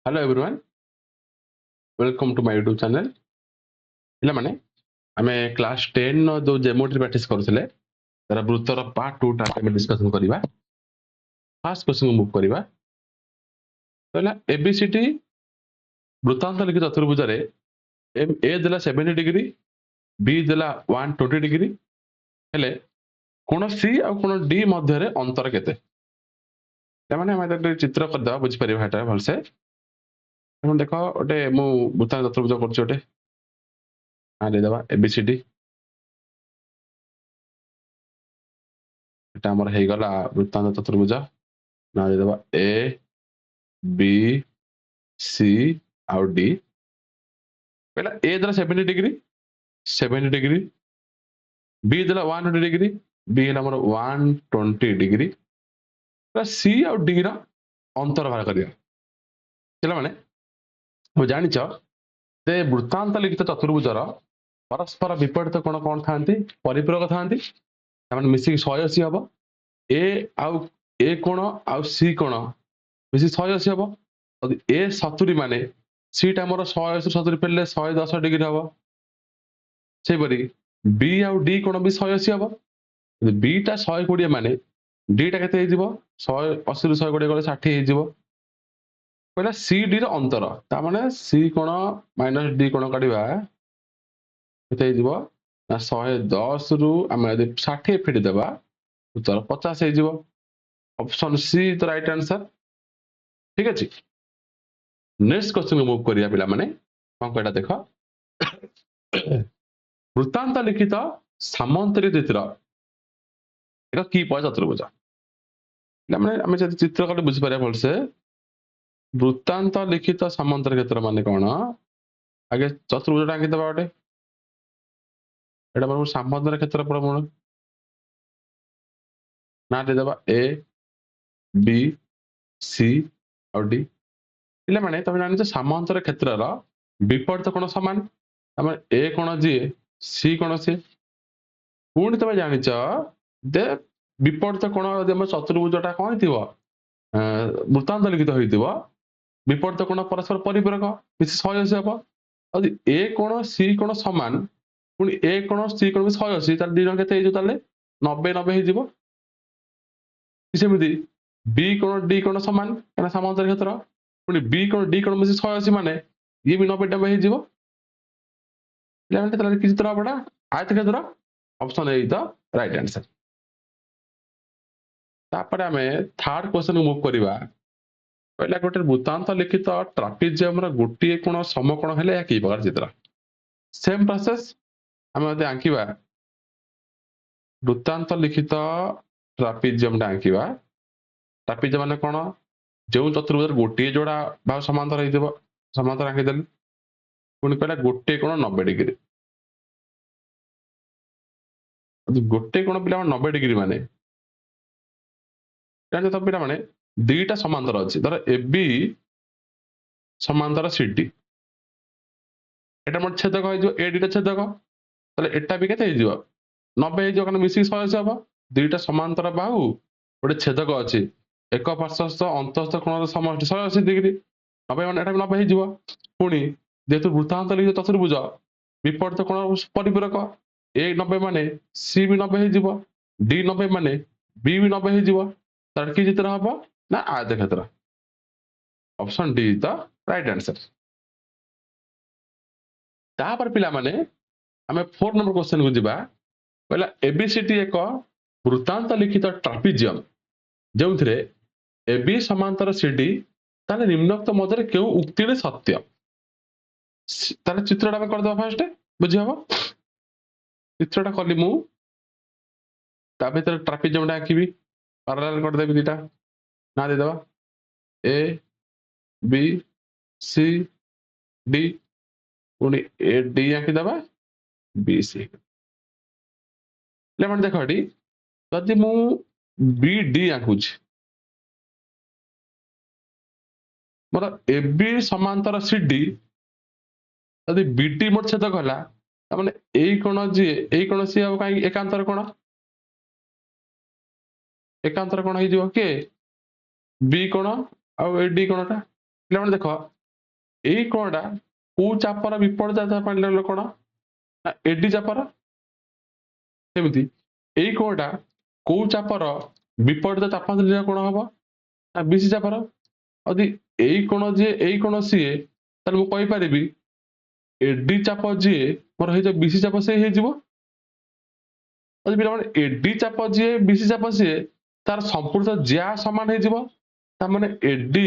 Hello everyone, welcome to my YouTube channel. ପିଲାମାନେ ଆମେ class 10 ର ଯୋଉ ଜିଓମେଟ୍ରି ପ୍ରାକ୍ଟିସ୍ କରୁଥିଲେ ତାର ବୃତ୍ତର ପାର୍ଟ 2 ଟା ଆମେ ଡିସ୍କସନ କରିବା। ଫାର୍ଷ୍ଟ କ୍ୱେଶ୍ଚନ ମୁଭ୍ କରିବା। କହିଲା ABCD ବୃତ୍ତାନ୍ତ ଲିଖିତ ଚତୁର୍ଭୁଜରେ A ଦେଲା 70 ଡିଗ୍ରୀ, B ଦେଲା 120 ଡିଗ୍ରୀ, ହେଲେ କୋଣ C ଆଉ କୋଣ D ମଧ୍ୟରେ ଅନ୍ତର କେତେ? ତାମାନେ ଆମେ ଗୋଟେ ଚିତ୍ର କରିଦେବା, ବୁଝିପାରିବା ଏଟା ଭଲସେ। ଆପଣ ଦେଖ, ଗୋଟେ ମୁଁ ବୃତ୍ତାନ୍ତ ଚତୁର୍ଭୁଜ କରୁଛି, ଗୋଟେ ଦେଇଦେବା ABCD। এটা আমার ହେଇଗଲା ବୃତ୍ତାନ୍ତ ଚତୁର୍ଭୁଜ। ନା ଦେଇଦେବା A B C ଆଉ D। କହିଲା A ଦେଲା 70 ଡିଗ୍ରୀ, 70 ଡିଗ୍ରୀ, B ଦେଲା 120 ଡିଗ୍ରୀ, B ହେଲା ଆମର 120 ଡିଗ୍ରୀ। C ଆଉ D ର ଅନ୍ତର ବାହାର କରିବା। ପିଲାମାନେ ମୁଁ ଜାଣିଛ ଯେ ବୃତ୍ତାନ୍ତ ଲିଖିତ ଚତୁର୍ଭୁଜର ପରସ୍ପର ବିପରୀତ କୋଣ କ'ଣ ଥାନ୍ତି? ପରିପୂରକ ଥାନ୍ତି। ତାମାନେ ମିଶିକି 180 ହବ। A ଆଉ A କୋଣ ଆଉ C କୋଣ ମିଶି 180 ହବ। ଯଦି A 70 ମାନେ C ଟା ଆମର 180 70 ଫେରିଲେ 110 ଡିଗ୍ରୀ ହବ। ସେହିପରି B ଆଉ D କୋଣ ବି 180 ହବ। ଯଦି B ଟା 120 ମାନେ D ଟା କେତେ ହେଇଯିବ? 180 ରୁ 120 ଗଲେ 60 ହେଇଯିବ। କହିଲା C D ର ଅନ୍ତର, ତାମାନେ C କୋଣ ମାଇନସ୍ D କୋଣ କାଢିବା କେତେ ହେଇଯିବ? ନା 110 ରୁ ଆମେ ଯଦି 60 ଫେଡି ଦେବା ଉତ୍ତର 50 ହେଇଯିବ। ଅପସନ ସି ଦ ରାଇଟ୍ ଆନ୍ସର। ଠିକ ଅଛି, ନେକ୍ସଟ କ୍ୱେଶ୍ଚନ ମୁଭ୍ କରିବା ପିଲାମାନେ। କ'ଣ କହିଲା ଦେଖ, ବୃତ୍ତାନ୍ତ ଲିଖିତ ସାମନ୍ତରିକ ଚିତ୍ର ଏକ କି ପୟ ଚତୁର୍ଭୁଜ। ପିଲାମାନେ ଆମେ ଯଦି ଚିତ୍ର କଲେ ବୁଝିପାରିବା ଭଲସେ। ବୃତ୍ତାନ୍ତ ଲିଖିତ ସାମନ୍ତରିକ କ୍ଷେତ୍ର ମାନେ କ'ଣ? ଆଗେ ଚତୁର୍ଭୁଜଟା ଆଙ୍କିଦେବା ଗୋଟେ। ଏଇଟା ଆମର ସାମନ୍ତରିକ କ୍ଷେତ୍ର ପ୍ରମାଣ। ନା ଦେଇଦେବା A B C ଆଉ D। ପିଲାମାନେ ତମେ ଜାଣିଛ ସାମନ୍ତରିକ କ୍ଷେତ୍ରର ବିପରୀତ କୋଣ ସମାନ। ତାମାନେ A କୋଣ ଯିଏ C କୋଣ ସିଏ। ପୁଣି ତମେ ଜାଣିଛ ଯେ ବିପରୀତ କୋଣ ଯଦି ଆମ ଚତୁର୍ଭୁଜଟା କ'ଣ ହେଇଥିବ, ବୃତ୍ତାନ୍ତ ଲିଖିତ ହେଇଥିବ, ବିପରୀତ କୋଣ ପରସ୍ପର ପରିପୂରକ, ମିଶି 180 ହବ। ଯଦି A କୋଣ C କୋଣ ସମାନ, ପୁଣି A କୋଣ C କୋଣ ବି 180, ତାହେଲେ ଦି ଜଣ କେତେ ହେଇଯିବ? ତାହେଲେ 90 90 ହେଇଯିବ। ସେମିତି B କୋଣ D କୋଣ ସମାନ, କାରଣ ସାମନ୍ତରିକ କ୍ଷେତ୍ର, ପୁଣି B କୋଣ D କୋଣ ମିଶି 180 ମାନେ ଇଏ ବି 90 90 ହେଇଯିବ। ପିଲାମାନେ ତାହେଲେ କି ଚିତ୍ର ହବ? ଆୟତକ୍ଷେତ୍ର। Option a the right answer. ତାପରେ ଆମେ ଥାର୍ଡ କ୍ୱେଶ୍ଚନ ମୁଭ୍ କରିବା। କହିଲା ଗୋଟେ ବୃତ୍ତାନ୍ତ ଲିଖିତ ଟ୍ରାପିଜିୟମର ଗୋଟିଏ କୋଣ ସମକୋଣ ହେଲେ ଏହା କି ପ୍ରକାର ଚିତ୍ର? Same process. ଆମେ ଯଦି ଆଙ୍କିବା ବୃତ୍ତାନ୍ତ ଲିଖିତ ଟ୍ରାପିଜିୟମଟା ଆଙ୍କିବା। ଟ୍ରାପିଜିୟମ ମାନେ କ'ଣ? ଯେଉଁ ଚତୁର୍ଭୁଜର ଗୋଟିଏ ଯୋଡ଼ା ବାହୁ ସମାନ୍ତର ହେଇଥିବ, ସମାନ୍ତର ଆଙ୍କିଦେଲି। ପୁଣି କହିଲା ଗୋଟିଏ କୋଣ 90 ଡିଗ୍ରୀ। ଗୋଟେ କୋଣ ପିଲା 90 ଡିଗ୍ରୀ ମାନେ ଜାଣିଛ ତ ପିଲାମାନେ, ଦିଟା ସମାନ୍ତର ଅଛି। ଧର AB ସମାନ୍ତର CD, এটা ମୋର ଛେଦକ ହେଇଯିବ, AD ଟା ଛେଦକ, ତାହେଲେ ଏଟା ବି କେତେ ହେଇଯିବ? 90 ହେଇଯିବ, କାରଣ ମିଶିକି 180 ହବ। ଦୁଇଟା ସମାନ୍ତର ବାହୁ, ଗୋଟେ ଛେଦକ ଅଛି, ଏକ ପାର୍ଶ୍ୱସ୍ଥ ଅନ୍ତଃସ୍ଥ କୋଣର ସମଷ୍ଟି 180 ଡିଗ୍ରୀ। 90 ମାନେ ଏଟା ବି 90 ହେଇଯିବ। ପୁଣି ଯେହେତୁ ବୃତ୍ତାନ୍ତ ଲିଖିତ ଚତୁର୍ଭୁଜ ବିପରୀତ କୋଣ ପରିପୂରକ, A 90 ମାନେ C ବି 90 ହେଇଯିବ, D 90 ମାନେ B ବି 90 ହେଇଯିବ। ତାହେଲେ କି ଚିତ୍ର ହବ? ନା ଆୟତକ୍ଷେତ୍ର। Option D is the right answer. ତାପରେ ପିଲାମାନେ ଆମେ 4 ନମ୍ବର କ୍ୱେଶ୍ଚନ କୁ ଯିବା। କହିଲା ABCD ଏକ ବୃତ୍ତାନ୍ତ ଲିଖିତ ଟ୍ରାପିଜିୟମ ଯେଉଁଥିରେ AB ସମାନ୍ତର CD, ତାହେଲେ ନିମ୍ନୋକ୍ତ ମଧ୍ୟରେ କେଉଁ ଉକ୍ତିଟି ସତ୍ୟ? ତାହେଲେ ଚିତ୍ରଟା ଆମେ କରିଦେବା ଫାଷ୍ଟ, ବୁଝି ହବ। ଚିତ୍ରଟା କଲି ମୁଁ, ତା ଭିତରେ ଟ୍ରାପିଜିୟମଟା ଆଙ୍କିବି, ପାରାଲାଲ କରିଦେବି ଦିଟା। ନା ଦେଇଦେବା A B C D, ପୁଣି AD ଆଙ୍କିଦେବା, BC। ପିଲାମାନେ ଦେଖ, ଏଠି ଯଦି ମୁଁ BD ଆଙ୍କୁଛି, ମୋର AB ସମାନ୍ତର CD, ଯଦି BD ମୋର ଛେଦକ ହେଲା, ତାମାନେ ଏଇ କୋଣ ଯିଏ ଏଇ କୋଣ ସିଏ ହବ କାହିଁକି? ଏକାନ୍ତର କୋଣ। ଏକାନ୍ତର କୋଣ ହେଇଯିବ କିଏ? B କୋଣ ଆଉ AD କୋଣଟା। ପିଲାମାନେ ଦେଖ ଏଇ କୋଣଟା କୋଉ ଚାପର ବିପରୀତ ପାଣିର କୋଣ ନା ଏଡି ଚାପର। ସେମିତି ଏଇ କୋଣଟା କୋଉ ଚାପର ବିପରୀତ ତାପମାତ୍ରା କୋଣ ହବ ନା ବିସି ଚାପର। ଯଦି ଏଇ କୋଣ ଯିଏ ଏଇ କୋଣ ସିଏ ତାହେଲେ ମୁଁ କହିପାରିବି ଏଡି ଚାପ ଯିଏ ମୋର ହେଇଯିବ ବିସି ଚାପ ସେ ହେଇଯିବ। ଯଦି ପିଲାମାନେ ଏଡି ଚାପ ଯିଏ ବିସି ଚାପ ସିଏ ତାର ସମ୍ପୂର୍ଣ୍ଣ ଜ୍ୟା ସମାନ ହେଇଯିବ ତାମାନେ ଏଡି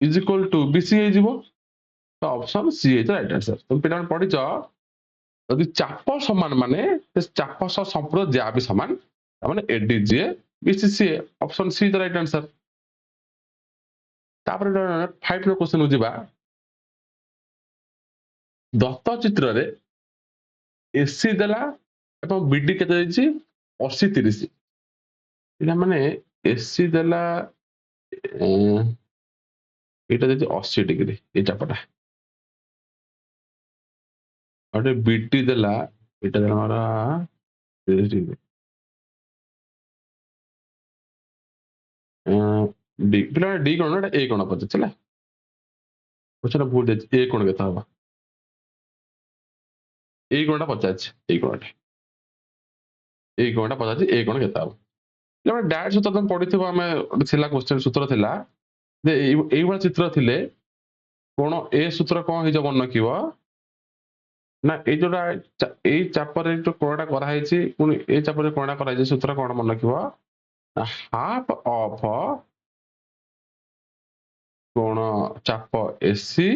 ଇଜ ଇକ୍ୱାଲ ଟୁ ବିସି ହେଇଯିବ। ତ ଅପସନ ସି ହେଇଯିବ ରାଇଟ୍ ଆନ୍ସର। ତମେ ପିଲାମାନେ ପଢିଛ ଯଦି ଚାପ ସମାନ ମାନେ ଚାପ ସହ ସମ୍ପୂର୍ଣ୍ଣ ଜ୍ୟା ବି ସମାନ ତାମାନେ ଏଡି ଯିଏ ବିସି ସିଏ ଅପସନ ସି ଦ ରାଇଟ୍ ଆନ୍ସର। ତାପରେ 5 ର କ୍वेଶ୍ଚନ ଯିବା। ଦତ୍ତ ଚିତ୍ରରେ ଏସି ଦେଲା ଏବଂ ବିଡି କେତେ ଦେଇଛି 80 30। ପିଲାମାନେ ଏସି ଦେଲା ଏଇଟା ଦେଇଛି 80 ଡିଗ୍ରୀ ଏଇ ଚାପଟା। ଗୋଟେ ବିଟି ଦେଲା ଏଇଟା ଦେଲା ଆମର 30 ଡିଗ୍ରୀ। ପିଲାମାନେ ଡି କୋଣ ଏଟା ଏ କୋଣ ପଚାରୁଛି ହେଲା। ବୁଝଛ ଭୁଲ ଦେଇଛି ଏ କୋଣ କେତେ ହବ ଏଇ କୋଣଟା ପଚାରୁଛି ଏଇ କୋଣଟା ପଚାରୁଛି ଏଇ କୋଣ କେତେ ହବ। ପିଲାମାନେ ଡାଇରେକ୍ଟ ସୂତ୍ର ତମେ ପଢିଥିବ ଆମେ ଥିଲା କ୍ୱେଶ୍ଚନ ସୂତ୍ର ଥିଲା ଯେ ଏଇଭଳିଆ ଚିତ୍ର ଥିଲେ କୋଣ ଏ ସୂତ୍ର କଣ ହେଇଯିବ ମନେ ରଖିବ ନା ଏଇ ଯୋଉଟା ଏଇ ଚାପରେ ଯୋଉ କୋଣଟା କରାହେଇଛି ପୁଣି ଏଇ ଚାପରେ କୋଣଟା କରାହେଇଛି ସୂତ୍ର କଣ ମନେ ରଖିବ ହାଫ ଅଫ କୋଣ ଚାପ ଏସି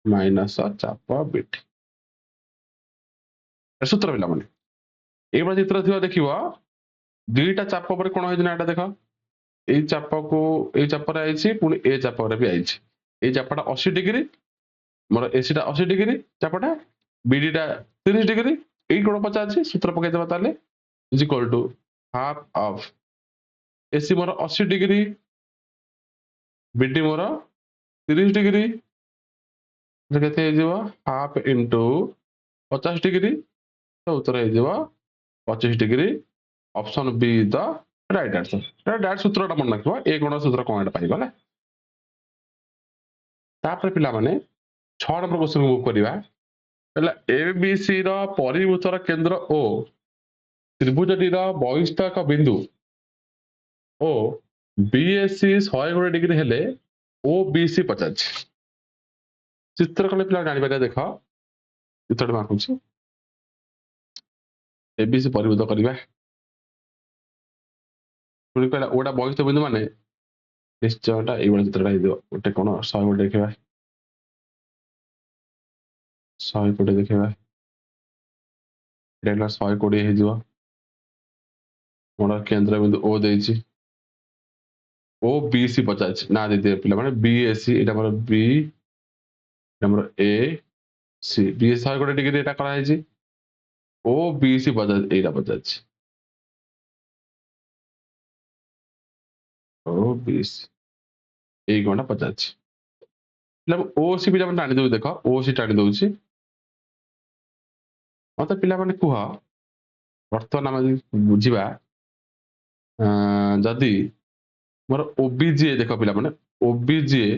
ମାଇନସ ଚାପ ବିଟି ସୂତ୍ର ପିଲାମାନେ। ଏଇଭଳିଆ ଚିତ୍ର ଥିବ ଦେଖିବ ଦୁଇଟା ଚାପ ଉପରେ କଣ ହେଇଛି ନା ଏଟା ଦେଖ ଏଇ ଚାପକୁ ଏଇ ଚାପରେ ଆଇଛି ପୁଣି ଏ ଚାପରେ ବି ଆଇଛି। ଏଇ ଚାପଟା 80 ଡିଗ୍ରୀ ମୋର ଏସି ଟା 80 ଡିଗ୍ରୀ ଚାପଟା ବିଡି ଟା 30 ଡିଗ୍ରୀ ଏଇ କୋଣ ପଚାରୁଛି ସୂତ୍ର ପକେଇଦେବା ତାହେଲେ is equal to half of AC ମୋର 80 ଡିଗ୍ରୀ ବିଡି ମୋର 30 ଡିଗ୍ରୀ କେତେ ହେଇଯିବ ହାଫ ଇଣ୍ଟୁ 50 ଡିଗ୍ରୀ ତ ଉତ୍ତର ହେଇଯିବ 25 degree option B the right answer. Direct ସୂତ୍ରଟା ମନେ ରଖିବ ଏ କୋଣ ସୂତ୍ର କଣ ଏଟା ପାଇଗଲା। ତାପରେ ପିଲାମାନେ 6 ନମ୍ବର କ୍ୱେଶ୍ଚନ ମୁଭ୍ କରିବା ହେଲା ଏବିସି ର ପରିଭୂତର କେନ୍ଦ୍ର ଓ ତ୍ରିଭୁଜଟିର ବହିସ୍ଥକ ବିନ୍ଦୁ ଓ ବିଏସି 120 ଡିଗ୍ରୀ ହେଲେ ଓ ବିସି ପଚାରୁଛି। ଚିତ୍ର କଲେ ପିଲା ଜାଣିପାରିବା ଦେଖ ଚିତ୍ରଟି ମାପୁଛି ଏବିସି ପରିଭୂତ କରିବା ପୁଣି କହିଲା ଓଟା ବହିସ୍ଥ ବିନ୍ଦୁ ମାନେ ନିଶ୍ଚୟଟା ଏଇଭଳିଆ ଚିତ୍ରଟା ହେଇଯିବ ଗୋଟେ କୋଣ 120 ଦେଖିବା 120 ଦେଖିବା ଏଇଟା 120 ହେଇଯିବ ମୋର କେନ୍ଦ୍ର ବିନ୍ଦୁ ଓ ଦେଇଛି ଓ ବିସି ପଚାରୁଛି ନା ଦେଇଦେବେ ପିଲାମାନେ ବିଏସି ଏଇଟା ଆମର ବି ଆମର ଏ ସି ବିଏସି 120 ଡିଗ୍ରୀ ଏଇଟା କରାହେଇଛି ଓ ବିସି ପଚାରୁଛି ଏଇଟା ପଚାରୁଛି ଓ ବିସି ଏଇ କୋଣଟା ପଚାରୁଛି ଓ ସି ପିଲାମାନେ ଟାଣି ଦଉଛି ଦେଖ ଓ ସି ଟାଣି ଦଉଛି ମତେ ପିଲାମାନେ କୁହ ବର୍ତ୍ତମାନ ଆମେ ବୁଝିବା ଯଦି ମୋର ଓବିଜିଏ ଦେଖ ପିଲାମାନେ ଓବିଜିଏ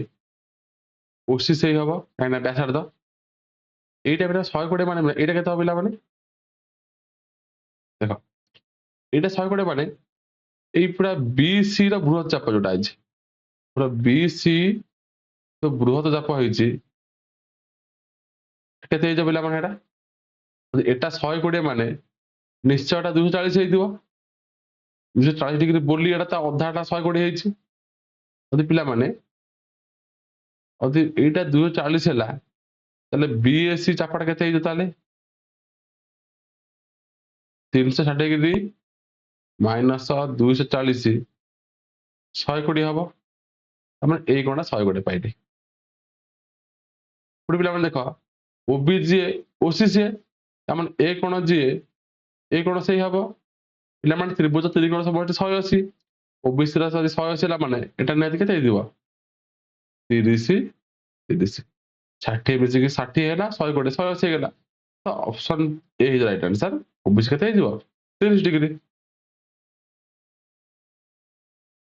ଓସି ସେଇ ହବ କାହିଁକିନା ବ୍ୟାସାର୍ଧ এইটা পিଲା 120 ମାନେ ଏଇଟା କେତେ ହବ ପିଲାମାନେ ଦେଖ ଏଇଟା 120 ମାନେ ଏଇ ପୁରା ବିସି ର ବୃହତ ଚାପ ଯୋଉଟା ଅଛି ପୁରା ବିସି ତ ବୃହତ ଚାପ ହେଇଛି କେତେ ହେଇଯିବ ପିଲାମାନେ ଏଟା ଏଟା 120 ମାନେ ନିଶ୍ଚୟ ଏଟା 240 ହେଇଥିବ 240 ଡିଗ୍ରୀ ବୋଲି ଏଟା ତା ଅଧାଟା 120 ହେଇଛି ଯଦି ପିଲାମାନେ ଯଦି ଏଇଟା 240 ହେଲା ତାହେଲେ ବିଏସି ଚାପଟା କେତେ ହେଇଯିବ ତାହେଲେ 360 ଡିଗ୍ରୀ ମାଇନସ 240 120 ହବ ତାମାନେ ଏଇ କୋଣଟା 120 ପାଇଲେ ପୁଣି ପିଲାମାନେ ଦେଖ ଓବି ଯିଏ ଓସି ସିଏ ତାମାନେ ଏ କୋଣ ଯିଏ ଏ କୋଣ ସେଇ ହବ ପିଲାମାନେ ତ୍ରିଭୁଜ ତ୍ରିକୋଣ ସବୁ ଅଛି 180 ଓବିସି ର ଯଦି 180 ହେଲା ମାନେ ଏଟା ନିହାତି କେତେ ହେଇଯିବ 30 30 60 ମିଶିକି 60 ହେଲା 120 180 ହେଇଗଲା ତ ଅପସନ ଏ ହେଇଯିବ ରାଇଟ୍ ଆନ୍ସର ଓବିସି କେତେ ହେଇଯିବ 30 ଡିଗ୍ରୀ।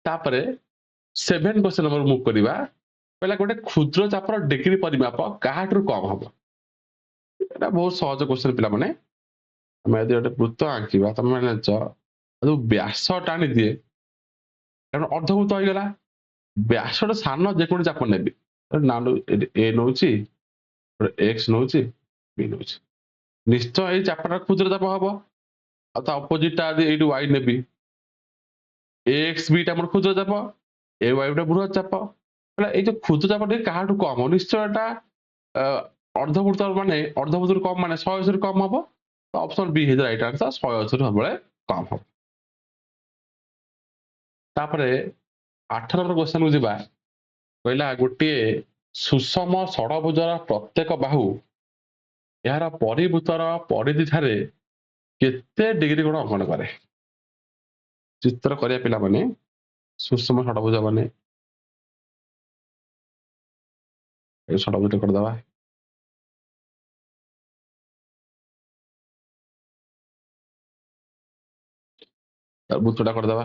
ତାପରେ 7 क्वेश्चन नंबर मुव करवा कहला गोटे क्षुद्र चापर डिग्री परिमाप काहाठू कम हम एटा बहुत सहज क्वेश्चन पिला माने आम यदि गोटे वृत्त आंकिबा तुम मैंने जो व्यास टाणी दिए कारण अर्धभूत होगला व्यास सान जेको चाप ने ना ए नौ एक्स नौ बी नौ निश्चय ये चापर क्षुद्र चाप हम अपोजिटा ये वाई नेबी एक्स बीटा मोर क्षुद्र चाप ए वाई गोटे बृहत चाप ये जो क्षुद्र चाप क्या कम निश्चय अर्धभूत माने अर्धभूत कम माने 180 कम हम तो option B is right answer 180 सबले कम हम तापरे 8 नंबर क्वेश्चन को जिबा कहला गोटे सुषम षडभुजर प्रत्येक बाहु यार परिभूतर परिधि ठारे केते डिग्री कोण अंकन करे चित्र करिया पिला माने सुषम षडभुज माने ए षडभुज कर दवा बुतटा कर दवा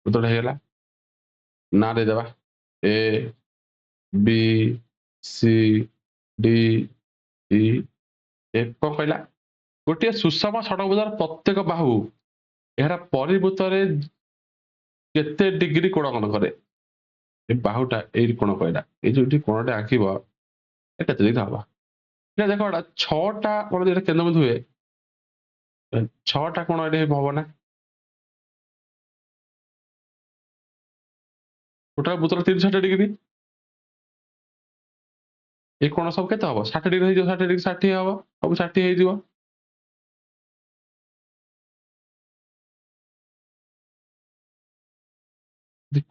बुतटा हेला ना दे दवा A B C D E F कौन कहला गोटे सुषम षडभुजर प्रत्येक बाहु यार परिभूतरे केते डिग्री कोण कोण करे ए बाहुटा ए कोण कहला ए जो कोणटे आंकिब ए केते डिग्री हवा ये देखो एटा 6टा कोण जेटा केंद्रबिंदु हुए 6टा कोण एटे हबो ना टोटल बुतर 360 डिग्री ए कोण सब केते हबो 60 डिग्री हो 60 डिग्री 60 हबो सब 60 हे जिवो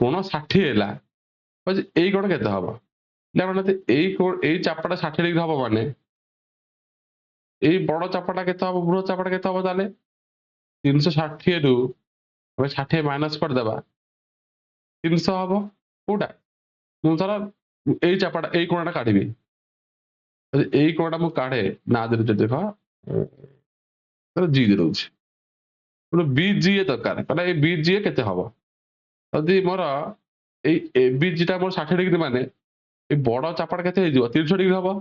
कोण 60 हैला ए कोण केते हबो ले माने ए चापटा 60 डिग्री हबो माने ए बड़ चापटा केते हबो बृहत चापटा केते हबो ताले 360 रु हम 60 माइनस कर देबा 300 हबो कोडा मु तारा ए चापटा ए कोणटा काढिबी ए कोणटा मु काढे ना दे देखो तर जी दे दउछ तो बी जी ए दरकार कहला ए बी जी ए केते हबो यदि मोर ए ए बी जी टा मोर 60 डिग्री माने ए बड़ चापटा केते हे जिवो 300 डिग्री हबो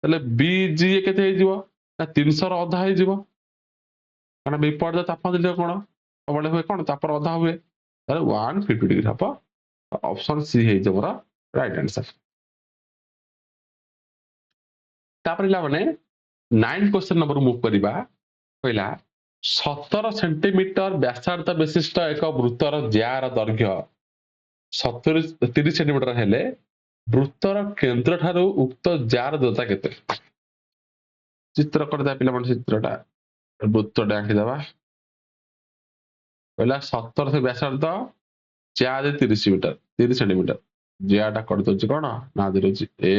तले बी जी ए केते हे जिवो ना 300 रो आधा हे जिवो कारण विपर्य ताप दिले कोन सबले हुए कोन तापर आधा हुए ताले 150 डिग्री हबो ऑप्शन सी हे जे मोर राइट आंसर तापर ला माने 9 क्वेश्चन नंबर मूव करबा कहला 17 सेंटीमीटर व्यासार्ध विशिष्ट एक वृत्तर ज्यार दैर्घ्य 30 सेंटीमीटर हेले वृत्तर केंद्र ठारू उक्त जार दूरता केते चित्र कर दे पिला मन चित्रटा वृत्तटा आंकी दबा कहला 17 से व्यासार्ध ज्यार 30 मीटर 30 सेंटीमीटर ज्याटा कर दोछि कोन ना दे दोछि ए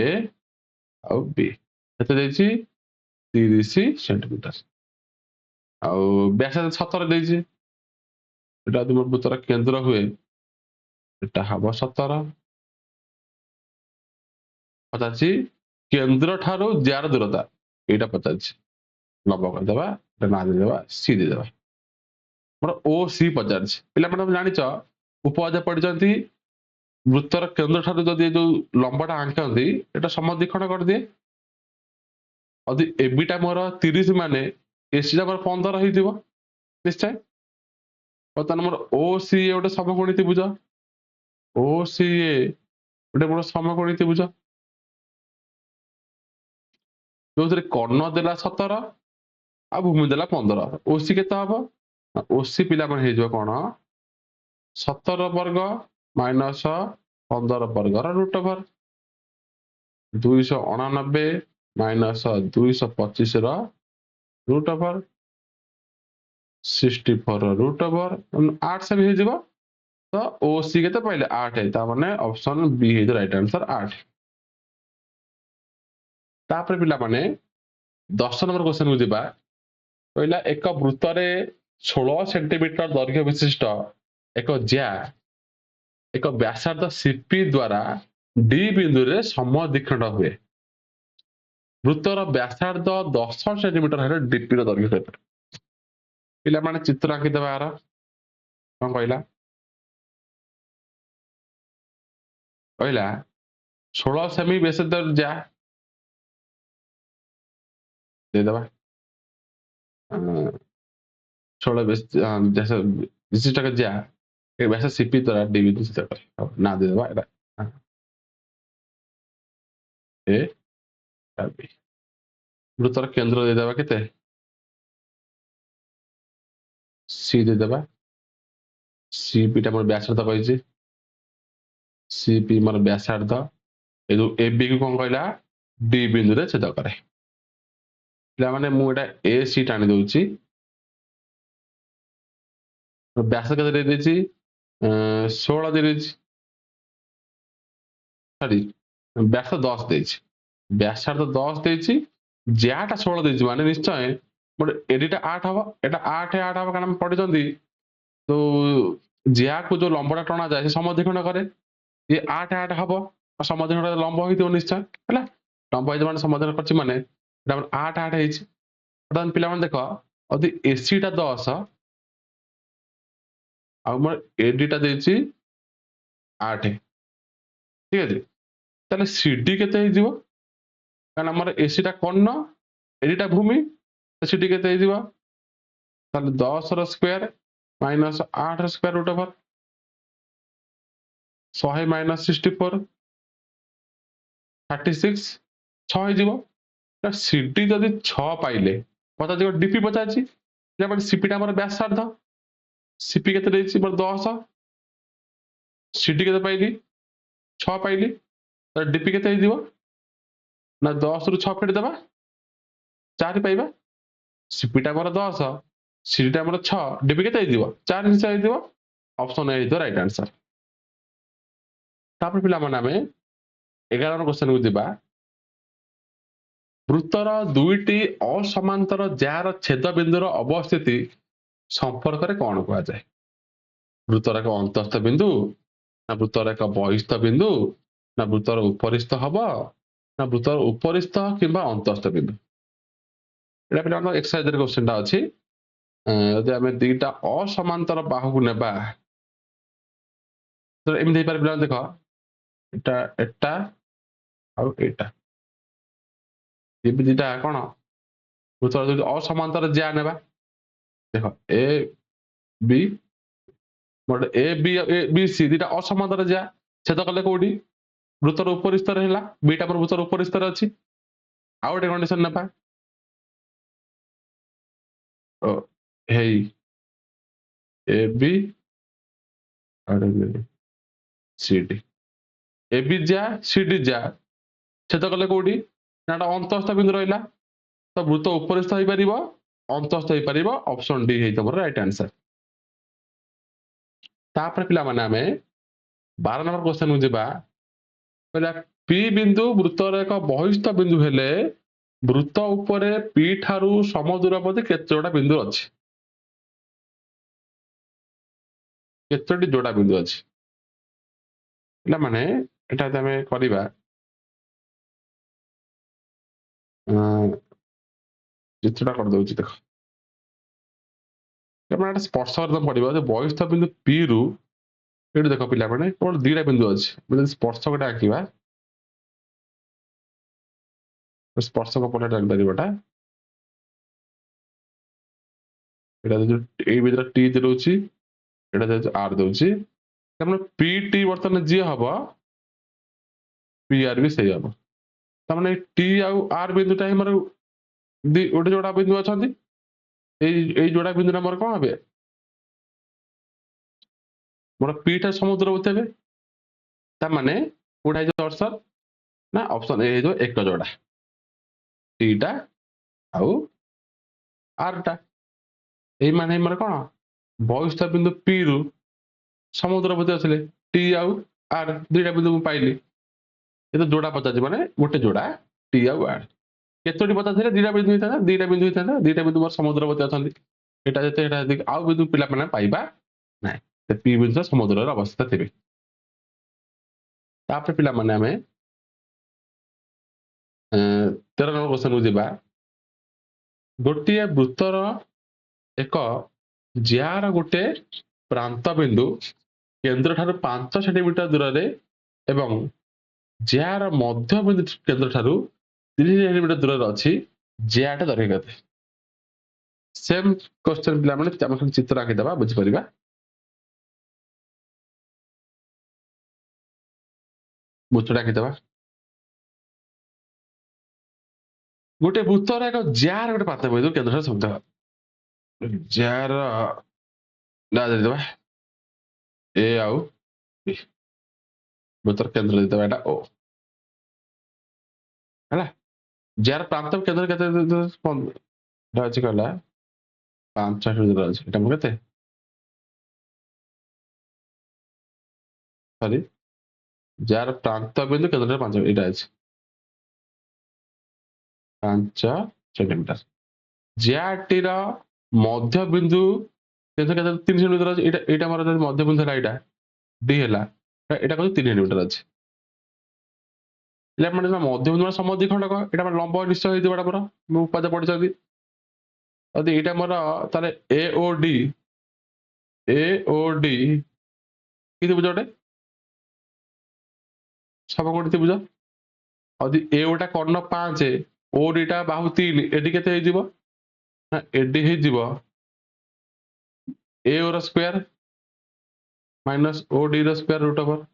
आ बी केते देछि 30 सेंटीमीटर आ व्यासार्ध 17 देछि एटा तुम वृत्तर केंद्र हुए एटा हबो 17 पचासी केंद्र ठारू जार दूरता एटा पचासी नब कर देबा ना दे देबा सी दे देबा मोर ओ सी पचासी पिला माने जानिछ उपवाद पढिजंती वृत्तर केंद्र ठारू जदि जो लंबाटा आंकंती एटा समद्विखंड कर दिए अदि एबिटा मोर 30 माने एसी टा मोर 15 होई दिबो निश्चय पतन मोर ओ सी गोटे समकोणी त्रिभुज ओ सी गोटे मोर समकोणी त्रिभुज जो कर्ण देला 17 आ भूमि देला 15 ओसी केते हबो ओसी पिला मन हे जो कोन 17 वर्ग माइनस 15 वर्ग रा रूट ओवर 289 माइनस 225 रा रूट ओवर 64 रा रूट ओवर 8 से भी हे जिवो तो ओसी केते पहिले 8 है ता माने ऑप्शन बी हे राइट आंसर 8 तापर पिला माने 10 नंबर क्वेश्चन को दिबा कहला एक वृत्तरे 16 सेंटीमीटर दैर्घ्य विशिष्ट एक ज्या एक व्यासार्ध सीपी द्वारा डी बिंदु रे समद्विखंड हुए ବୃତ୍ତର ବ୍ୟାସାର୍ଦ୍ଧ 10 ସେଣ୍ଟିମିଟର ହେଲେ ଡିପି ର ଦୈର୍ଘ୍ୟ କେତେ? ପିଲାମାନେ ଚିତ୍ର ଆଙ୍କିଦେବା ଆର କଣ କହିଲା? କହିଲା 16 ସେମି ବ୍ୟାସାର୍ଦ୍ଧ ଯା ଦେଇଦେବା 16 ବିଶିଷ୍ଟ ଯା ব্যাসের সিপি দ্বারা ডিবি দূষিত করে না দিয়ে দেবা এটা এ বি বৃত্তর কেন্দ্র দিয়ে দেবা কেতে সি দিয়ে দেবা সিপিটা আমার ব্যাসার্ধ পাইছি সিপি আমার ব্যাসার্ধ এই এ বি କୁ କଣ କହିଲା ଡି ବିନ୍ଦୁରେ ଛେଦ କରେ ପିଲାମାନେ ମୁଁ ଏଟା ଏ ସି ଟାଣି ଦଉଛି ବ୍ୟାସ କେତେ ଦେଇଦେଇଛି 16 ଦେଇଦେଇଛି ସରି ବ୍ୟାସ 10 ଦେଇଛି ବ୍ୟାସାର୍ଧ 10 ଦେଇଛି ଜ୍ୟାଟା 16 ଦେଇଛି ମାନେ ନିଶ୍ଚୟ ଗୋଟେ ଏଡିଟା 8 ହବ এটা 8 8 ହବ କାରଣ ଆମେ ପଢିଛନ୍ତି তো ଜ୍ୟାକୁ ଯୋଉ ଲମ୍ବଟା ଟଣା ଯାଏ ସେ ସମଦ୍ୱିଖଣ୍ଡ କରେ ये 8 8 হব সমদ্বিখଣ୍ଡ লম্ব হইଥିବ নিশ্চୟ ହେଲା ଲମ୍ବ ହେଇଥିବ ମାନେ ସମଦ୍ୱିଖଣ୍ଡ କରିଛି ମାନେ এটা 8 8 ହେଇଛି ବର୍ତ୍ତମାନ ପିଲାମାନେ ଦେଖ ଯଦି ଏସି ଟା 10 ଆଉ ମୋର ଏଡି ଟା ଦେଇଛି 8 ঠিক আছে তাহলে সিডি কেতে ହେଇଯିବ কারণ আমার এসি টা কর্ণ এডি টা ভূমি সিডি কেতে ହେଇଯିବ তাহলে 10 ର স্কয়ার মাইনাস 8 ର স্কয়ার ରୁଟ ଓଭର 100 ମାଇନସ 64 36 6 ହେଇଯିବ সিডি যদি 6 পাইলে পচাଯିବ ডিপি পଚାଛି যেমন সিপিটা আমার ব্যাসার্ধ সিপি কেতে ଦେଇଛି ମୋର 10 সিডি কেতে পাইলি 6 পাইলি তাহলে ডিপি কেতে ହେଇଯିବ ନା 10 ରୁ 6 କାଟି ଦେବା 4 ପାଇବା ସିପିଟା ମୋର 10 ସିଡିଟା ମୋର 6 ডিপି କେତେ ହେଇଯିବ 4 ନିଶ୍ଚୟ ହେଇଯିବ ଅପସନ ଏ ହେଇଯିବ ରାଇଟ ଆନ୍ସର ତାପରେ ପିଲାମାନେ ଆମେ 11 ନମ୍ବର କ୍ୱେଶ୍ଚନ କୁ ଯିବା ବୃତ୍ତର ଦୁଇଟି ଅସମାନ୍ତର ଯାହାର ଛେଦ ବିନ୍ଦୁର ଅବସ୍ଥିତି ସମ୍ପର୍କରେ କଣ କୁହାଯାଏ ବୃତ୍ତର ଏକ ଅନ୍ତସ୍ଥ ବିନ୍ଦୁ ନା ବୃତ୍ତର ଏକ ବହିସ୍ଥ ବିନ୍ଦୁ ନା ବୃତ୍ତର ଉପରିସ୍ଥ ହବ ନା ବୃତ୍ତର ଉପରିସ୍ଥ କିମ୍ବା ଅନ୍ତସ୍ଥ ବିନ୍ଦୁ এটা ପିଲାମାନଙ୍କ ଏକ୍ସରସାଇଜରେ କ୍ୱେଶ୍ଚନଟା ଅଛି ଯଦି ଆମେ ଦିଟା ଅସମାନ୍ତର ବାହୁକୁ ନେବା ତ ଏମିତି ହେଇପାରେ ପିଲାମାନେ ଦେଖ এটা এটা ଆଉ ଏଇଟା ଦିଟା କଣ ବୃତ୍ତର ଯଦି ଅସମାନ୍ତର ଜ୍ୟା ନେବା ଦେଖ ଏ বি মোট এ বি বি সি দুইটা অসমান্তর যা ছেদ কলে কোটি বৃত্তর উপরিস্তরে হেলা বিটা পর বৃত্তর উপরিস্তরে ଅଛି ଆଉ ଗୋଟେ কন্ডিশন নেবা ও হেই এ বি আর সি ডি এ বি যা সি ডি যা ছেদ কলে কোটি না এটা অন্তস্থ বিন্দু রহিলা তো বৃত্ত উপরিস্থ হই পারিব অন্তস্থ হই পারিব অপশন ডি হেই তোমার রাইট आंसर তারপরে পিলা মানে আমি 12 নম্বর क्वेश्चन କୁ ଯିବା କହିଲା পি বিন্দু বৃত্তর এক বহিস্থ বিন্দু হেলে বৃত্ত উপরে পি ঠারু সমদূরবর্তী কেতোটা বিন্দু ଅଛି କେତୋଟି ଯୋଡ଼ା ବିନ୍ଦୁ ଅଛି ପିଲାମାନେ ଏଟା ଯଦି ଆମେ କରିବା ଚିତ୍ରଟା କରିଦେଉଛି ଦେଖ ପିଲାମାନେ ଏଟା ସ୍ପର୍ଶ କରିଦେବାକୁ ପଡିବ ଯେ ବହିସ୍ଥ ବିନ୍ଦୁ ପି ରୁ ଏଠି ଦେଖ ପିଲାମାନେ କେବଳ ଦିଟା ବିନ୍ଦୁ ଅଛି ଯଦି ସ୍ପର୍ଶ ଗୋଟେ ଆଙ୍କିବା ସ୍ପର୍ଶକ ପଟେ ଆଙ୍କିପାରିବାଟା এটা যদি এই ভিতরে টি রହୁଛି এটা যদি আর ଦଉଛି তাহলে পি টি বর্তমান জি হব পি আর ବି ସେଇ ହବ ତାମାନେ ଟି ଆଉ ଆର ବିନ୍ଦୁଟା ଆମର ଗୋଟେ ଯୋଡ଼ା ବିନ୍ଦୁ ଅଛନ୍ତି এই ଯୋଡ଼ା ବିନ୍ଦୁ ଆମର କଣ হবে ମୋର পি ଟା ସମୁଦ୍ରବର୍ତ୍ତୀ ହେବେ ତାମାନେ କୋଉଟା ହେଇଯିବ ଦର୍ଶନ ନା ଅପସନ ଏ ହେଇଯିବ ଏକ ଯୋଡ଼ା ଟି ଟା ଆଉ ଆର ଟା এই মানে ଆମର କଣ ବହିସ୍ଥ ବିନ୍ଦୁ ପି ରୁ ସମୁଦ୍ରବର୍ତ୍ତୀ ଆସିଲେ ଟି ଆଉ ଆର ଦୁଇଟା ବିନ୍ଦୁ ମୁଁ ପାଇଲି ଏତ ଯୋଡ଼ା ପଚାରିଛି ମାନେ ଗୋଟେ ଯୋଡ଼ା ଟି ଆଉ ଆର କେତୋଟି ପଚାରିଥିଲେ ଦିଟା ବିନ୍ଦୁ ହେଇଥାନ୍ତା ଦିଟା ବିନ୍ଦୁ ମୋର ସମୁଦ୍ରବର୍ତ୍ତୀ ଅଛନ୍ତି এটা ଯେତେ এটা ଯଦି ଆଉ ବିନ୍ଦୁ ପିଲାମାନେ ପାଇବା ନାହିଁ ସେ ପି ବିନ୍ଦୁ ସମୁଦ୍ରରେ ଅବସ୍ଥିତ ଥିବେ ତାପରେ ପିଲାମାନେ ଆମେ 13 नंबर क्वेश्चन को जीवा गोटे वृत्तर एक जार गोटे प्रांत बिंदु केन्द्र ठारू 5 सेंटीमीटर दूर रे एवं जार मध्य बिंदु केन्द्र ठारू 30 सेंटीमीटर दूर रे अछि जार दैर्घ्य केते सेम क्वेश्चन पिला माने हम चित्र आंकी दबा बुझी परिबा बुझटा आंकी दबा गोटे वृत्तर एक जार गोटे प्रांत बिंदु केन्द्र ठारू शब्द जार ना दे दबा ए आउ बी वृत्तर केन्द्र दे दबा एटा ओ हैला जार प्रांत केन्द्र केते अछि कहला 5 सेंटीमीटर अछि एटा mo केते सॉरी जार प्रांत बिंदु केन्द्र 5 एटा अछि 5 सेंटीमीटर जार रा मध्य बिंदु केन्द्र केते 3 सेंटीमीटर अछि एटा एटा हमर मध्य बिंदु हला एटा डी हला एटा को 3 सेंटीमीटर अछि इला माने मध्य बिंदु समद्वि खंडक एटा लंब निश्चय हेइ दिबा पर मु उपादे पढि जदी यदि एटा मोर ताले ए ओ डी कि बुझोटे सब कोठी बुझ यदि ए ओटा कर्ण 5 ओ डी टा बाहु 3 एडी केते हेइ दिबो ना एडी हेइ दिबो ए रो स्क्वायर माइनस ओ डी रो स्क्वायर रूट ओवर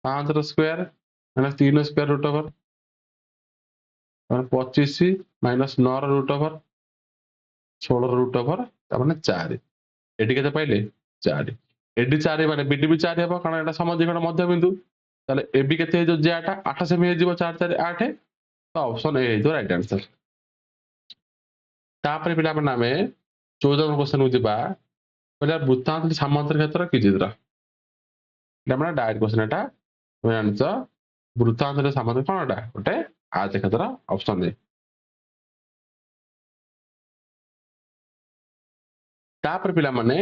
5 रो स्क्वायर माइनस 3 रो स्क्वायर रूट ओवर 25 माइनस 9 रो रूट ओवर 16 रो रूट ओवर तामाने 4 एडी केते पाइले 4 एडी 4 माने बीडी भी 4 हेबो कारण एटा समद्वि खंड मध्य बिंदु ताले एबी केते हे जो जेटा 8 सेमी हे जिवो 4 4 8 तो ऑप्शन ए हे जो राइट आंसर तापर पिला नामे 14 नंबर क्वेश्चन को जिबा पहला वृत्तांत समांतर क्षेत्र कि चित्र एटा माने डायरेक्ट क्वेश्चन एटा তুমি জানছো वृत्तांत समांतर कोनटा गोटे आयत क्षेत्र ऑप्शन ए तापर पिला माने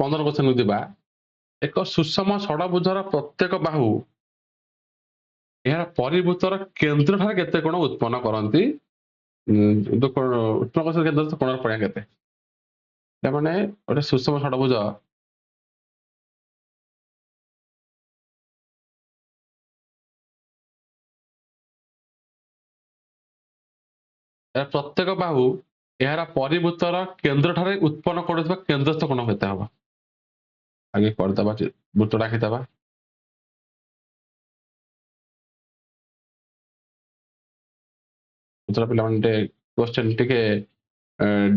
15 क्वेश्चन को जिबा एक सुषम षडभुजर प्रत्येक बाहु यार परिभूतर केन्द्र ठारे केते कोण उत्पन्न करंती उत्पन्न कर केन्द्र कोण पया केते माने गोटे सुषम षडभुज प्रत्येक बाहु यार परिभूतर केन्द्र ठारे उत्पन्न करुवा केन्द्रस्थ कोण केते हबो आगे कर दबा वृत्त राखि दबा उत्तर पिला माने क्वेश्चन टिके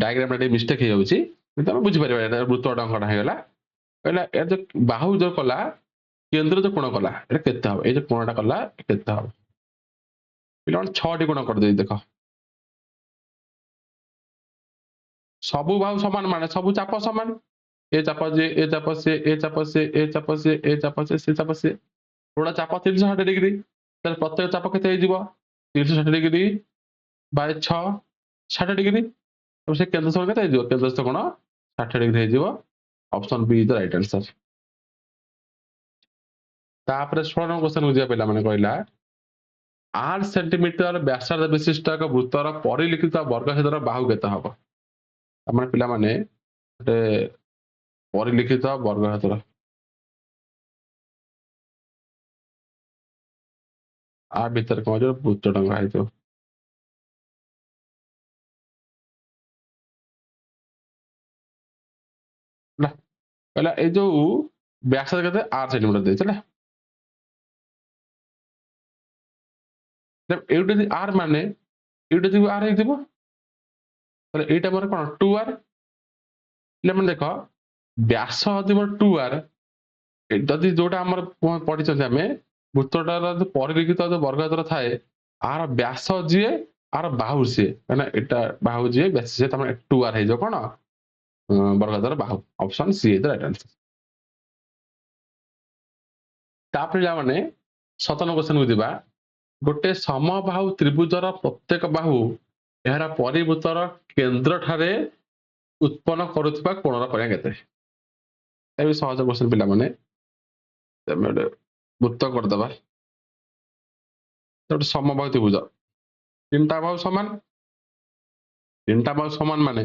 डायग्राम रे मिस्टेक हे जाउची तमे बुझि परिबा एटा वृत्त डंकटा हे गला कहला ए जो बाहु जो कला केन्द्र जो कोण कला एटा केते हबो ए जो कोणटा कला केते हबो पिला 6 टी कोण कर दे देखो सबु बाहु समान माने सबु चाप समान ए चाप जे ए चाप से ए चाप से ए चाप से ए चाप से चाप से थोड़ा चाप 360 डिग्री तर प्रत्येक चाप केते हे जिवो 360 डिग्री बाय 6 60 डिग्री तो से केंद्र स्थल केते हे जिवो केंद्र स्थल कोण 60 डिग्री हे जिवो option B is the right answer तापर 16 क्वेश्चन बुझिया पहिला माने कहला 8 सेंटीमीटर व्यासार्ध विशिष्ट एक वृत्तर परिलिखित वर्ग क्षेत्र बाहु केते हबो हमर पिला माने परिलिखित वर्ग क्षेत्र आ भीतर कौन जो वृत्त टंगा है तो ना पहला ए जो व्यासार्ध केते 8 सेंटीमीटर देछला जब एउटे दि आर माने एउटे दि आर हे दिबो तले एटा मोर कोन 2r ले मन देखो व्यास दिबो 2r जदि जोटा हमर पढि छथि हमें वृत्तटार जो परिलिखित जो वर्ग क्षेत्र थाए आर व्यास जे आर बाहु से माने एटा बाहु जे व्यास से तमे 2r हे जो कोन वर्ग क्षेत्र बाहु option C is the right answer तापर जा माने 17 क्वेश्चन को दिबा गोटे समबाहु त्रिभुजर प्रत्येक बाहु एहारा परिभूतर केन्द्र ठारे उत्पन्न करुवा कोणर पर्या केते ए भी सहज क्वेश्चन पिला माने तमे वृत्त कर दबा ଗୋଟେ ସମବାହୁ ତ୍ରିଭୁଜ ତିନିଟା ବାହୁ ସମାନ, ତିନିଟା ବାହୁ ସମାନ ମାନେ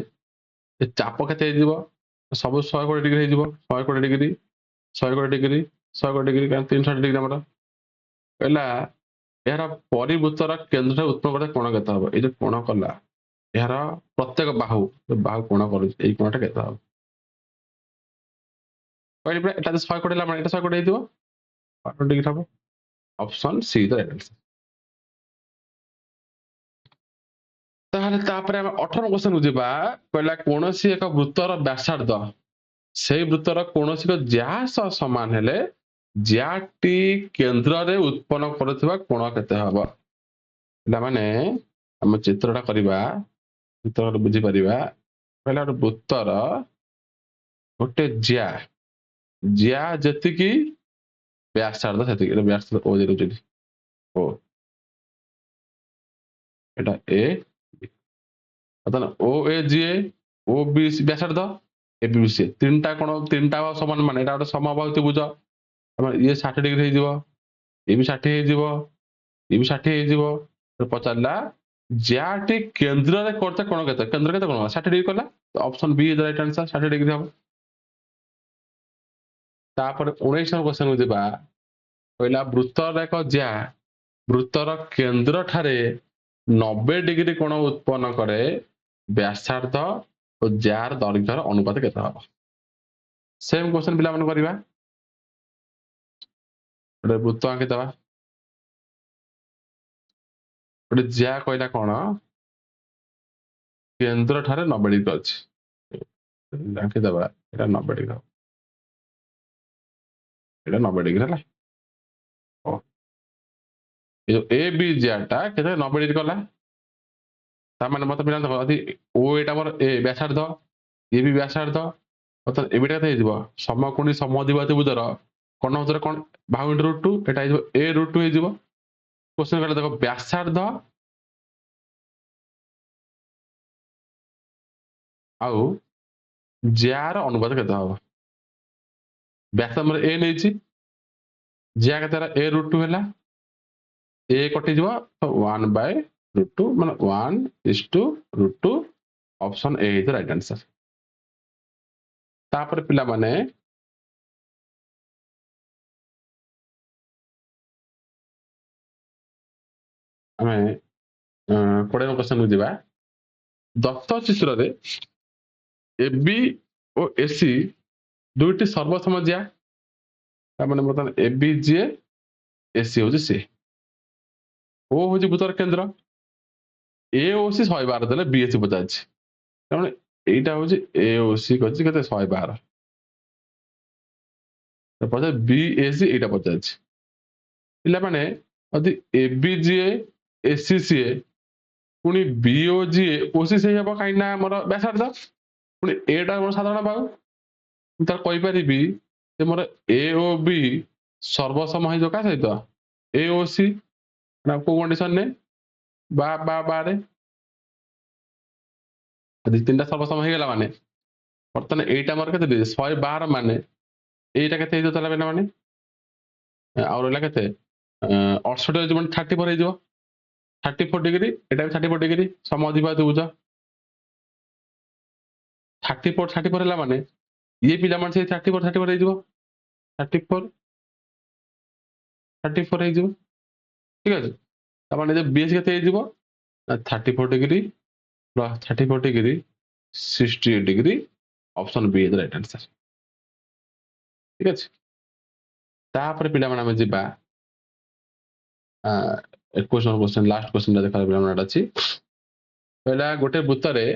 ଏ ଚାପ କେତେ ହେଇଯିବ ସବୁ 120 ଡିଗ୍ରୀ ହେଇଯିବ, 120 ଡିଗ୍ରୀ 120 ଡିଗ୍ରୀ 120 ଡିଗ୍ରୀ 360 ଡିଗ୍ରୀ ଆମର କହିଲା ଏହାର ପରିବୃତ୍ତର କେନ୍ଦ୍ରଠାରୁ ଉତ୍ପନ୍ନ କରୁଥିବା କୋଣ କେତେ ହବ? ଏଇ ଯୋଉ କୋଣ କଲା ଏହାର ପ୍ରତ୍ୟେକ ବାହୁ ବାହୁ କୋଣ କରୁଛି ଏଇ କୋଣଟା କେତେ ହବ କହିଲି ପରା, ଏଟା 120 ହେଲା ମାନେ ଏଟା 120 ହେଇଥିବ 120 ଡିଗ୍ରୀ ହବ। ଅପସନ ସି ଦ ରାଇଟ୍ ଆନ୍ସର। ତାହେଲେ ତାପରେ ଆମେ 18 କ୍ୱେଶ୍ଚନକୁ ଯିବା। କହିଲା କୌଣସି ଏକ ବୃତ୍ତର ବ୍ୟାସାର୍ଦ୍ଧ ସେଇ ବୃତ୍ତର କୌଣସି ଏକ ଜ୍ୟା ସହ ସମାନ ହେଲେ ଜ୍ୟାଟି କେନ୍ଦ୍ରରେ ଉତ୍ପନ୍ନ କରୁଥିବା କୋଣ କେତେ ହବ? ପିଲାମାନେ ଆମେ ଚିତ୍ରଟା କରିବା, ଚିତ୍ରରେ ବୁଝିପାରିବା। କହିଲା ଗୋଟେ ବୃତ୍ତର ଗୋଟେ ଜ୍ୟା ଯେତିକି ବ୍ୟାସାର୍ଦ୍ଧ ସେତିକି, ଏଟା ବ୍ୟାସାର୍ଦ୍ଧ ଓ ଦେଉଛି ଓ এটা এ অর্থাৎ ও এ জিএ ও বি ব্যাসার্ধ এ বি সি তিনটা কোণ তিনটা সমান মানে এটা ଗୋଟେ ସମବାହୁ ତ୍ରିଭୁଜ ଇଏ 60 ଡିଗ୍ରୀ ହେଇଯିବ, ଇଏ ବି 60 ହେଇଯିବ, ଇଏ ବି 60 ହେଇଯିବ। ପଚାରିଲା ଜ୍ୟାଟି କେନ୍ଦ୍ରରେ କରୁଥିବା କୋଣ କେତେ? କେନ୍ଦ୍ର କେତେ କୋଣ 60 ଡିଗ୍ରୀ କଲା, option B is right answer 60 degree ହବ। ତାପରେ 19 କ୍ୱେଶ୍ଚନକୁ ଯିବା। କହିଲା ବୃତ୍ତର ଏକ ଜ୍ୟା ବୃତ୍ତର କେନ୍ଦ୍ର ଠାରେ 90 ଡିଗ୍ରୀ କୋଣ ଉତ୍ପନ୍ନ କରେ, ବ୍ୟାସାର୍ଦ୍ଧ ଓ ଜ୍ୟାର ଦୈର୍ଘ୍ୟର ଅନୁପାତ କେତେ ହବ? ସେମ୍ କ୍ୱେଶ୍ଚନ ପିଲାମାନେ କରିବା। ଗୋଟେ ବୃତ୍ତ ଆଙ୍କିଦେବା, ଗୋଟେ ଜ୍ୟା କହିଲା କଣ କେନ୍ଦ୍ର ଠାରେ 90 ଡିଗ୍ରୀ ଅଛି, ଆଙ୍କିଦେବା ଏଟା 90 ଡିଗ୍ରୀ ହବ, ଏଟା 90 ଡିଗ୍ରୀ ହେଲା। ଏ ଯୋଉ ଏ ବି ଜ୍ୟାଟା କେତେ 90 ଡିଗ୍ରୀ କଲା, ତାମାନେ ମତେ ପିଲା ଦେଖ ଯଦି ଓ ଏଟା ଆମର ଏ ବ୍ୟାସାର୍ଦ୍ଧ ଏ ବି ବ୍ୟାସାର୍ଦ୍ଧ ଅର୍ଥାৎ ଏବିଟା କେତେ ହେଇଯିବ ସମକୋଣୀ ସମଦ୍ୱିବାହୁ ତ୍ରିଭୁଜର କୋଣ ଭିତରେ କୋଣ ବାହୁ ଇଣ୍ଟୁ ରୁଟ୍ 2 ଏଟା ହେଇଯିବ ଏ ରୁଟ୍ 2 ହେଇଯିବ। क्वेश्चन कहला देखो व्यासार्ध आउ ज्यार अनुपात केते हबो? व्यास हमर ए नेछि, ज्या केते ए रूट 2 हैला, ए कटि जिवो तो 1 बाय रूट 2 माने 1 is to root 2, option A is the right answer. तापर पिला माने हमें कोडे क्वेश्चन को दिबा। दत्त चित्र रे एबी और एसी दुईटी सर्वसम ज्या, माने मतलब एबी जे एसी होची सी, ओ होची भूतर केंद्र, ए ओ सी 112 देले बी एसी पचाछि, तामाने एटा होची ए ओ सी कछि केते 112, तो पछे बी ए सी एटा पचाछि। पिला माने यदि ए बी जे ए सी सी पुनी बी ओ जी ओ सी से हबो काई ना हमर व्यासार्ध, पुनी एटा हमर साधारण बाहु, तार कहि परिबी जे मोर ए ओ बी सर्वसम है जो का सहित ए ओ सी ना को कंडीशन ने बारे यदि तीनटा सर्वसम हो गला माने बर्तमान एटा मोर केते 112 माने एटा केते हेजो तला बेना माने और रहला केते 68 जो 34 हेजो 34 डिग्री एटा 34 डिग्री समद्विबाहु त्रिभुज 34 ହେଲା ମାନେ ये पिला मान से 34 हेजो 34 हेजो ठीक আছে, তার মানে যে বেস কেতে হেজো 34 degree plus 34 degree 68 degree, option B is the right answer. ठीक আছে, तापर पिला माने हम जिबा 21 नंबर क्वेश्चन लास्ट क्वेश्चन देखा पिला माने अछि पहिला गोटे वृत्त रे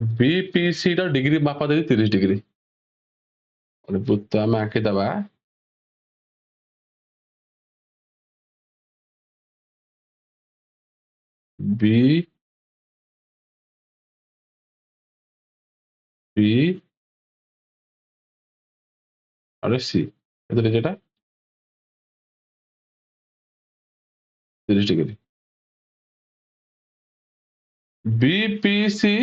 बीपीसी ର डिग्री मापा देई 30 डिग्री, ଗୋଟେ ବୃତ୍ତ ଆମେ ଆଙ୍କି ଦବା। बी पी और सी केते जेटा 30 डिग्री, बीपीसी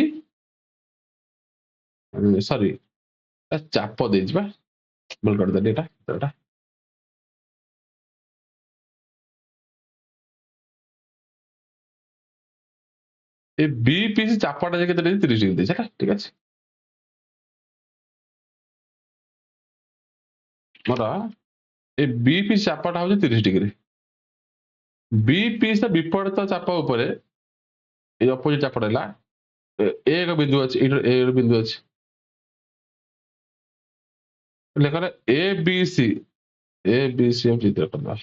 सॉरी चाप दे जिबा बोल कर दे एटा ଏ ବିପିସି ଚାପଟା କେତେ ଦେଇଛି 30 ডিগ্রি ଦେଇଛି ହେଲା ঠিক আছে ମୋର ଏ ବିପିସି ଚାପଟା ହଉଛି 30 ডিগ্রি ବିପିସି ବିପରୀତ ଚାପ ଉପରେ এই অপোজিট চাপটা ହେଲା ଏ ଏକ ବିନ୍ଦୁ ଅଛି ଏଇଟା ଏ ର ବିନ୍ଦୁ ଅଛି ଲେଖା ଏ ବି ସି ଚିତ୍ର କରିବା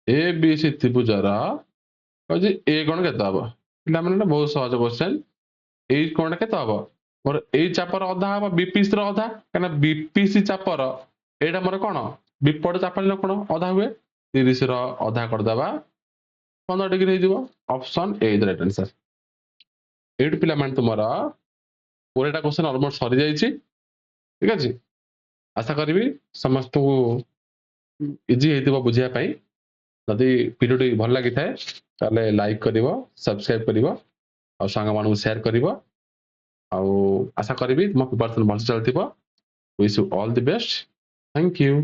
ଏ ବି ସି ତ୍ରିଭୁଜର ହଉଛି ଏ କୋଣ କେତେ ହବ ପିଲାମାନେ ବହୁତ ସହଜ କ୍ୱେଶ୍ଚନ ଏଇ କୋଣଟା କେତେ ହବ ମୋର ଏଇ ଚାପର ଅଧା ହବ ବିପିସି ର ଅଧା କାହିଁକିନା ବିପିସି ଚାପର ଏଇଟା ମୋର କଣ ବିପରୀତ ଚାପ କୋଣ ଅଧା ହୁଏ 30 ର ଅଧା କରିଦେବା 15 ডিগ্রি ହେଇଯିବ option A is right answer ଏଇଠି ପିଲାମାନେ ତୁମର 20ଟା କ୍ୱେଶ୍ଚନ ଅଲମୋଷ୍ଟ ସରିଯାଇଛି ଠିକ ଅଛି ଆଶା କରିବି ସମସ୍ତଙ୍କୁ ଇଜି ହେଇଥିବ ବୁଝିବା ପାଇଁ ଯଦି ଭିଡ଼ିଓଟି ଭଲ ଲାଗିଥାଏ ତାହେଲେ ଲାଇକ୍ କରିବ ସବସ୍କ୍ରାଇବ କରିବ ଆଉ ସାଙ୍ଗମାନଙ୍କୁ ସେୟାର କରିବ ଆଉ ଆଶା କରିବି ତୁମ ପ୍ରିପାରେସନ ଭଲ ଚାଲିଥିବ wish you all the best thank you